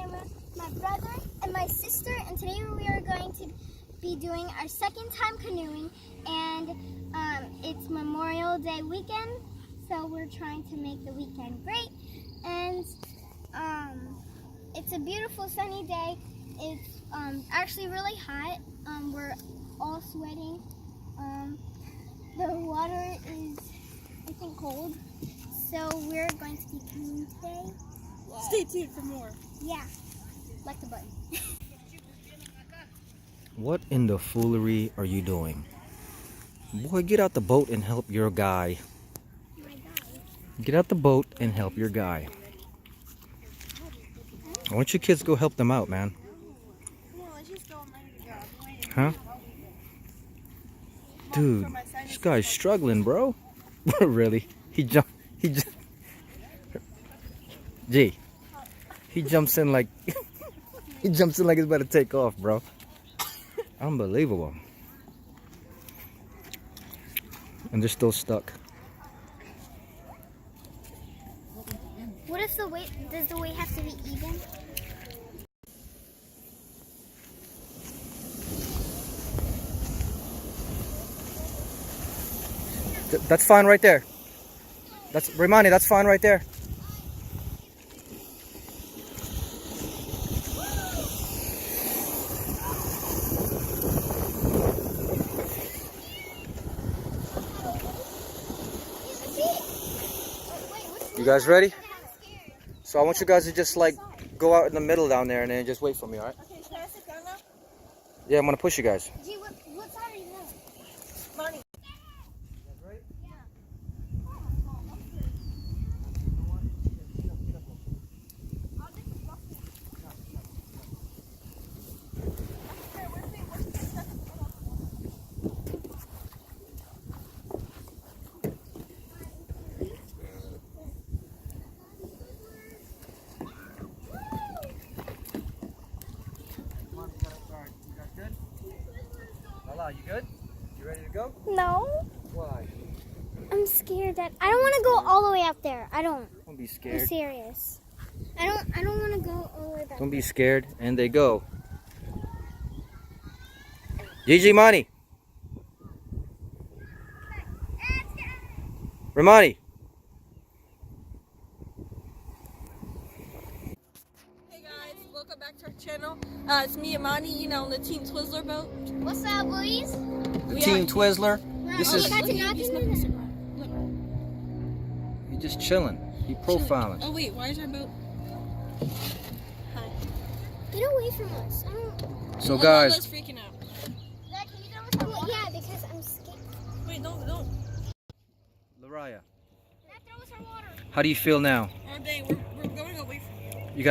camera, my brother and my sister, and today we are going to be doing our second time canoeing, and it's Memorial Day weekend, so we're trying to make the weekend great. And it's a beautiful sunny day. It's actually really hot. We're all sweating. The water is, I think, cold. So we're going to be canoeing today. Yeah. Stay tuned for more. Yeah. Like the button. What in the foolery are you doing? Boy, get out the boat and help your guy. My guy. Get out the boat and help your guy. Why don't you kids go help them out, man? Huh? Dude, this guy's struggling, bro. Really? He jumps in like he jumps in like he's about to take off, bro. Unbelievable. And they're still stuck. What if the weight, does the weight have to be even? That's fine right there. That's Ramani, that's fine right there. You guys ready? So I want you guys to just like go out in the middle down there and then just wait for me, alright? Okay, can I sit down now? Yeah, I'm gonna push you guys. Gee, what side are you on? Money. You good? You ready to go? No. Why? I'm scared that I don't want to go all the way out there. I don't. Don't be scared. I'm serious. I don't want to go all the way back. Don't be scared. And they go. Gigi Mani. Ramani. Hey guys, welcome back to our channel. It's me, Amani, on the Team Twizzler boat. What's up, boys? The Team Twizzler. This Oh, is you got to knock him. you just chilling. You profiling. Oh wait, why is our boat? Hi. Get away from us. I don't. So guys, Let's freaking out. Dad, can you throw us our water? Yeah, because I'm scared. Wait, don't. Laraya, Dad, throw us our water. how do you feel now? Oh dang, we're going away from you. You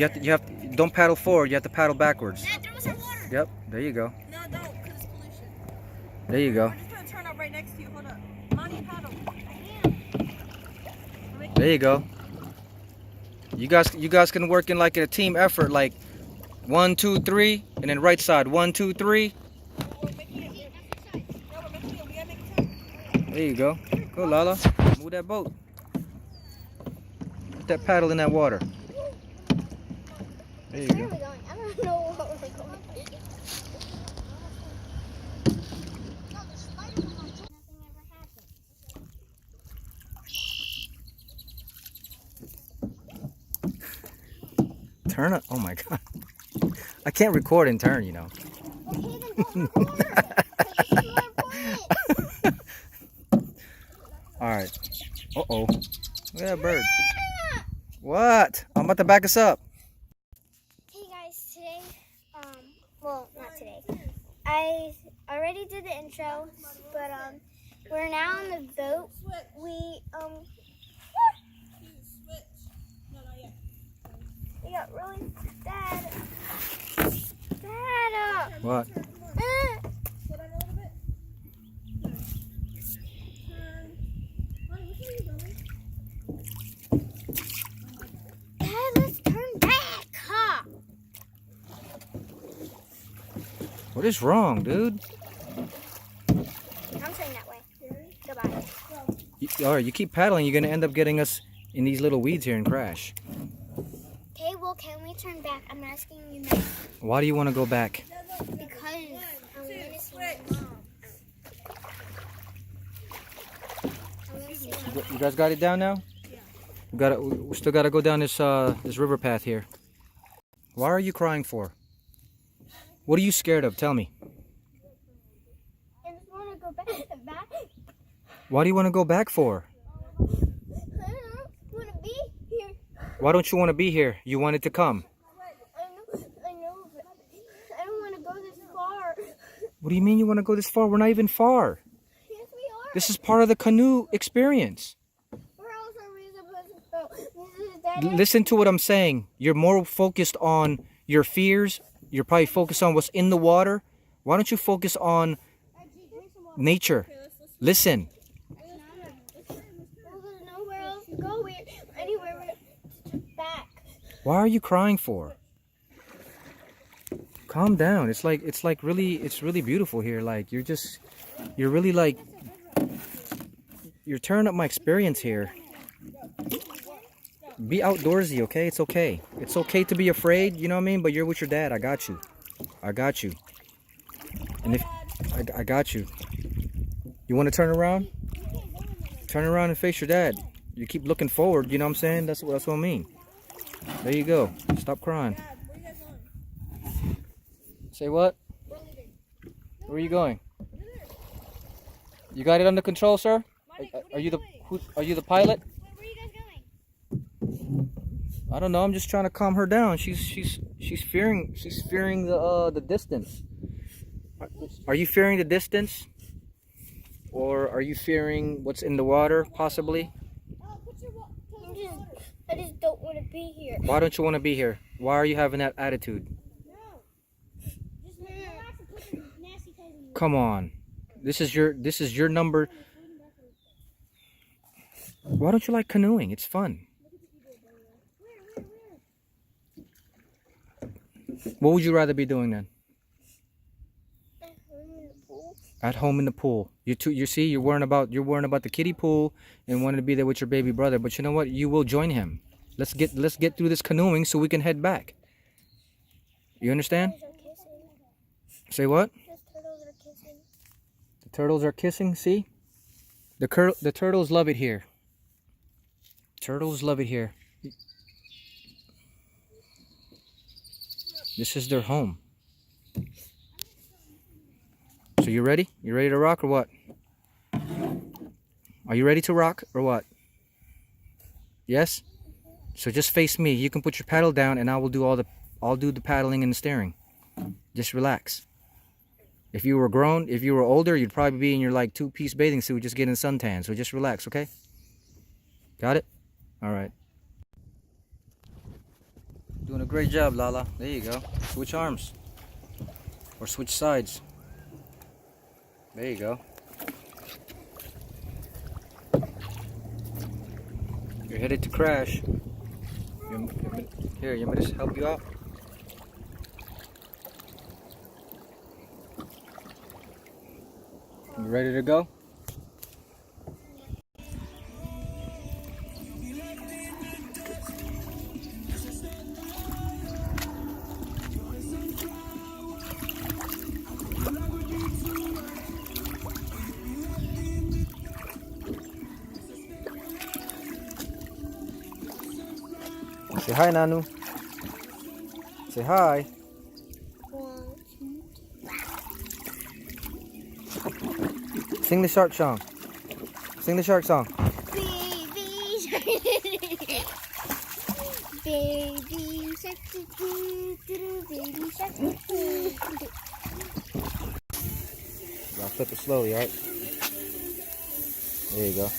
have to, don't paddle forward, you have to paddle backwards. Dad, throw us our water. Yep, there you go. No, don't, because it's pollution. There you go. We're just going to turn up right next to you. Hold up. Monty, paddle. There you go. You guys can work in like a team effort, like 1, 2, 3, and then right side 1, 2, 3. We're making it. No, we're making it. We got to make it turn. There you go. Go Lala, move that boat. Put that paddle in that water. There you Where are go. we going? I don't know what we're going. No, the spider was on top. Nothing ever happened. Turn it. Oh my God. I can't record and turn, you know. Okay, then don't record it. You record it. All right. Uh-oh. Look at that bird. What? I'm about to back us up. Hey guys, today, well, not today. I already did the intro, but we're now on the boat. We we got really bad. What? Dad, let's turn back, huh? What is wrong, dude? I'm turning that way. Goodbye. All right, you keep paddling, you're going to end up getting us in these little weeds here and crash. Okay, well, can we turn back? I'm asking you now. Why do you want to go back? Because I want to see my mom. You guys got it down now? We still gotta go down this this river path here. Why are you crying for? What are you scared of? Tell me. I just want to go back. Why do you want to go back for? I don't want to be here. Why don't you want to be here? You wanted to come. I know, but I don't want to go this far. What do you mean you want to go this far? We're not even far. Yes, we are. This is part of the canoe experience. Where else are we supposed to go? This is dead end. Listen to what I'm saying. You're more focused on your fears. You're probably focused on what's in the water. Why don't you focus on nature? Listen. There's nowhere else to go. Anywhere back. Why are you crying for? Calm down. It's really beautiful here. Like you're really like you're tearing up my experience here. Be outdoorsy, okay? It's okay. It's okay to be afraid, you know what I mean? But you're with your dad. I got you. I got you. And if I got you. You want to turn around? Turn around and face your dad. You keep looking forward, you know what I'm saying? That's what I mean. There you go. Stop crying. Say what? Where are you going? You got it under control, sir? Are you the pilot? Where are you guys going? I don't know. I'm just trying to calm her down. She's fearing the distance. Are you fearing the distance? Or are you fearing what's in the water, possibly? I just don't want to be here. Why don't you want to be here? Why are you having that attitude? Come on. This is your number. Why don't you like canoeing? It's fun. What would you rather be doing then? At home in the pool. You see, you're worrying about the kiddie pool and wanting to be there with your baby brother. But you know what? You will join him. Let's get through this canoeing so we can head back. You understand? Say what? The turtles are kissing. See? The turtles love it here. Turtles love it here. This is their home. So you ready? You ready to rock or what? Are you ready to rock or what? Yes? So just face me. You can put your paddle down and I'll do the paddling and the steering. Just relax. If you were older, you'd probably be in your like 2-piece bathing suit just getting suntan. So just relax, okay? Got it? All right. Doing a great job, Lala. There you go. Switch arms. Or switch sides. There you go. You're headed to crash. Here, you want me to help you out? You ready to go? Say hi, Nanu. Say hi. Sing the shark song. Sing the shark song. Baby shark. Baby shark. Baby shark. I'll flip it slowly, alright? There you go.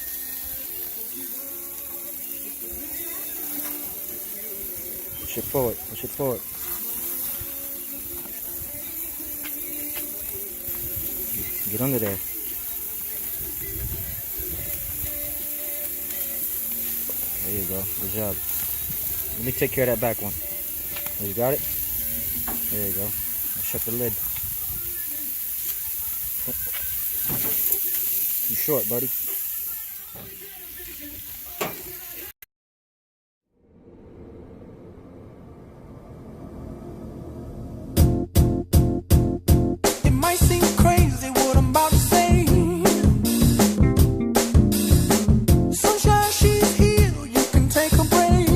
Push it forward. Push it forward. Get under there. There you go. Good job. Let me take care of that back one. Oh, you got it? There you go. I'll shut the lid. Too short, buddy. the brave.